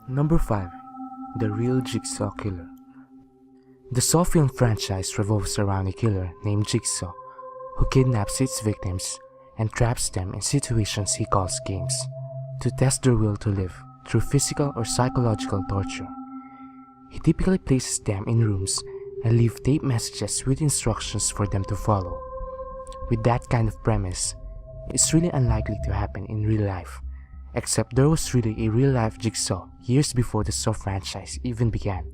Number 5. The Real Jigsaw Killer. The Saw film franchise revolves around a killer named Jigsaw, who kidnaps its victims and traps them in situations he calls games, to test their will to live through physical or psychological torture. He typically places them in rooms and leaves tape messages with instructions for them to follow. With that kind of premise, it's really unlikely to happen in real life, except there was really a real-life Jigsaw years before the Saw franchise even began.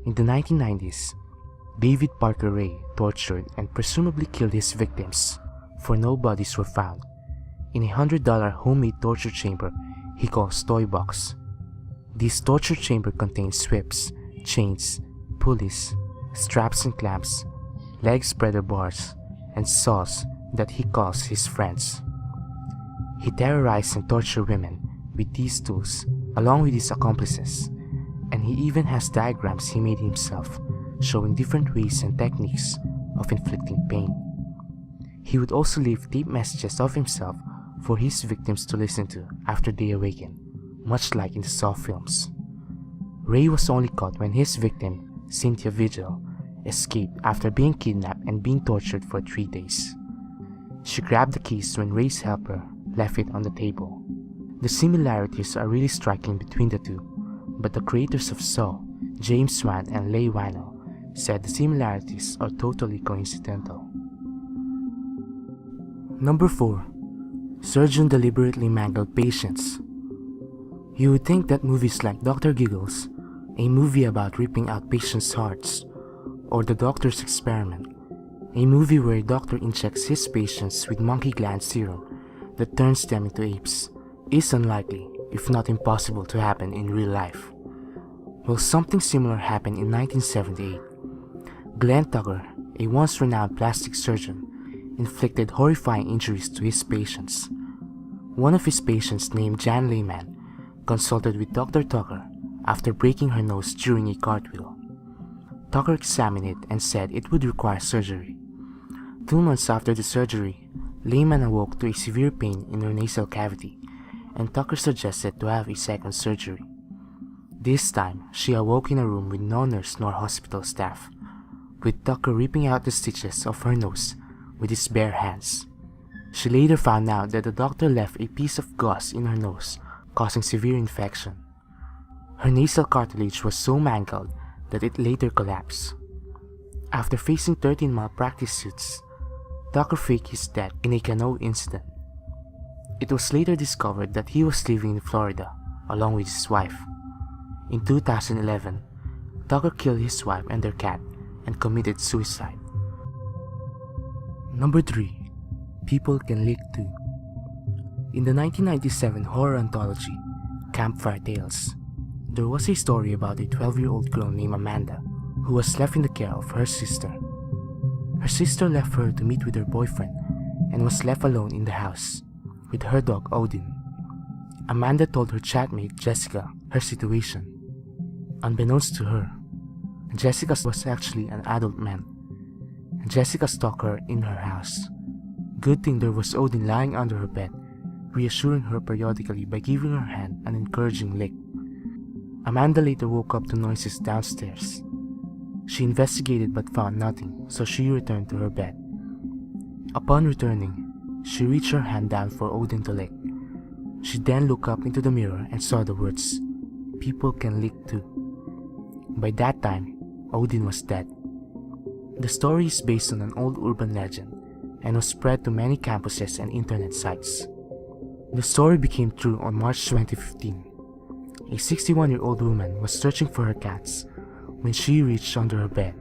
In the 1990s, David Parker Ray tortured and presumably killed his victims, for no bodies were found, in a $100 homemade torture chamber he calls Toy Box. This torture chamber contains whips, chains, pulleys, straps and clamps, leg spreader bars, and saws that he calls his friends. He terrorized and tortured women with these tools along with his accomplices, and he even has diagrams he made himself showing different ways and techniques of inflicting pain. He would also leave tape messages of himself for his victims to listen to after they awaken, much like in the Saw films. Ray was only caught when his victim, Cynthia Vigil, escaped after being kidnapped and being tortured for 3 days. She grabbed the keys when Ray's helper left it on the table. The similarities are really striking between the two, but the creators of Saw, James Wan and Leigh Whannell, said the similarities are totally coincidental. Number 4. Surgeon deliberately mangled patients. You would think that movies like Dr. Giggles, a movie about ripping out patients' hearts, or The Doctor's Experiment, a movie where a doctor injects his patients with monkey gland serum that turns them into apes, is unlikely, if not impossible, to happen in real life. Well, something similar happened in 1978. Glenn Tucker, a once renowned plastic surgeon, inflicted horrifying injuries to his patients. One of his patients, named Jan Lehman, consulted with Dr. Tucker after breaking her nose during a cartwheel. Tucker examined it and said it would require surgery. 2 months after the surgery, Lehman awoke to a severe pain in her nasal cavity, and Tucker suggested to have a second surgery. This time, she awoke in a room with no nurse nor hospital staff, with Tucker ripping out the stitches of her nose with his bare hands. She later found out that the doctor left a piece of gauze in her nose, causing severe infection. Her nasal cartilage was so mangled that it later collapsed. After facing 13 malpractice suits, Tucker faked his death in a canoe incident. It was later discovered that he was living in Florida along with his wife. In 2011, Tucker killed his wife and their cat and committed suicide. Number 3. People Can Lick Too. In the 1997 horror anthology, Campfire Tales, there was a story about a 12-year-old girl named Amanda who was left in the care of her sister. Her sister left her to meet with her boyfriend and was left alone in the house with her dog Odin. Amanda told her chatmate Jessica her situation. Unbeknownst to her, Jessica was actually an adult man, and Jessica stalked her in her house. Good thing there was Odin lying under her bed, reassuring her periodically by giving her hand an encouraging lick. Amanda later woke up to noises downstairs. She investigated but found nothing, so she returned to her bed. Upon returning, she reached her hand down for Odin to lick. She then looked up into the mirror and saw the words, "People can lick too." By that time, Odin was dead. The story is based on an old urban legend and was spread to many campuses and internet sites. The story became true on March 2015. A 61-year-old woman was searching for her cats when she reached under her bed.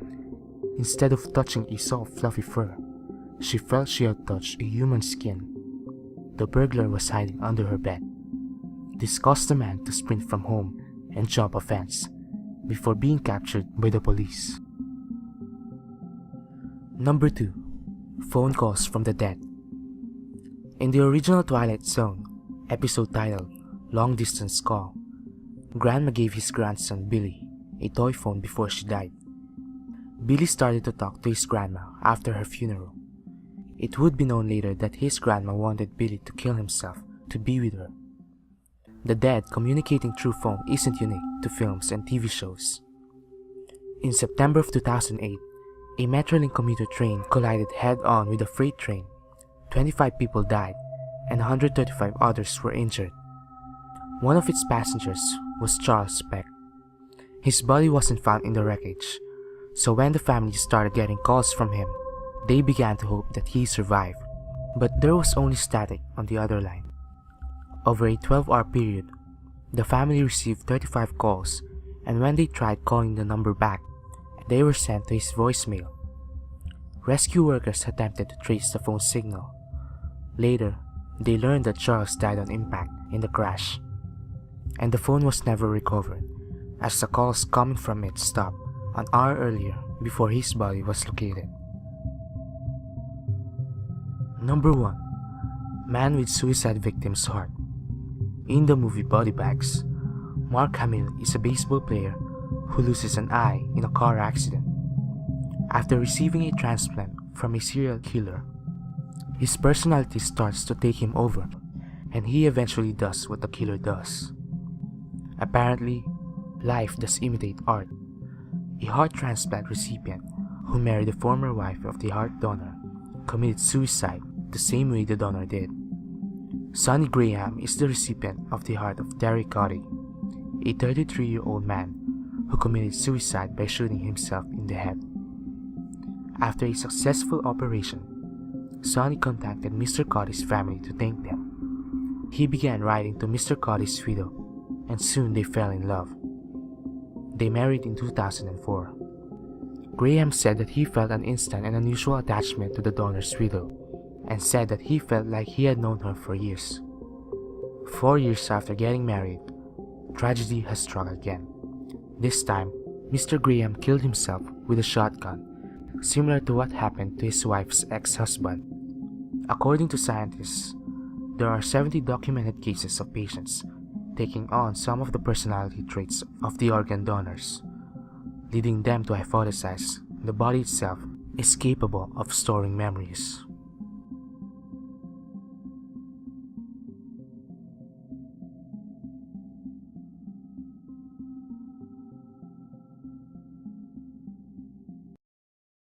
Instead of touching a soft fluffy fur, she felt she had touched a human skin. The burglar was hiding under her bed. This caused the man to sprint from home and jump a fence before being captured by the police. Number 2. Phone Calls from the Dead. In the original Twilight Zone episode titled Long Distance Call, Grandma gave his grandson Billy a toy phone before she died. Billy started to talk to his grandma after her funeral. It would be known later that his grandma wanted Billy to kill himself to be with her. The dead communicating through phone isn't unique to films and TV shows. In September of 2008, a Metrolink commuter train collided head-on with a freight train. 25 people died and 135 others were injured. One of its passengers was Charles Peck. His body wasn't found in the wreckage, so when the family started getting calls from him, they began to hope that he survived. But there was only static on the other line. Over a 12-hour period, the family received 35 calls, and when they tried calling the number back, they were sent to his voicemail. Rescue workers attempted to trace the phone signal. Later, they learned that Charles died on impact in the crash, and the phone was never recovered, as the calls coming from it stopped an hour earlier before his body was located. Number 1. Man with Suicide Victim's Heart. In the movie Body Bags, Mark Hamill is a baseball player who loses an eye in a car accident. After receiving a transplant from a serial killer, his personality starts to take him over, and he eventually does what the killer does. Apparently, life does imitate art. A heart transplant recipient who married the former wife of the heart donor committed suicide the same way the donor did. Sonny Graham is the recipient of the heart of Terry Cotty, a 33-year-old man who committed suicide by shooting himself in the head. After a successful operation, Sonny contacted Mr. Cotty's family to thank them. He began writing to Mr. Cotty's widow, and soon they fell in love. They married in 2004. Graham said that he felt an instant and unusual attachment to the donor's widow, and said that he felt like he had known her for years. 4 years after getting married, tragedy has struck again. This time, Mr. Graham killed himself with a shotgun, similar to what happened to his wife's ex-husband. According to scientists, there are 70 documented cases of patients taking on some of the personality traits of the organ donors, leading them to hypothesize the body itself is capable of storing memories.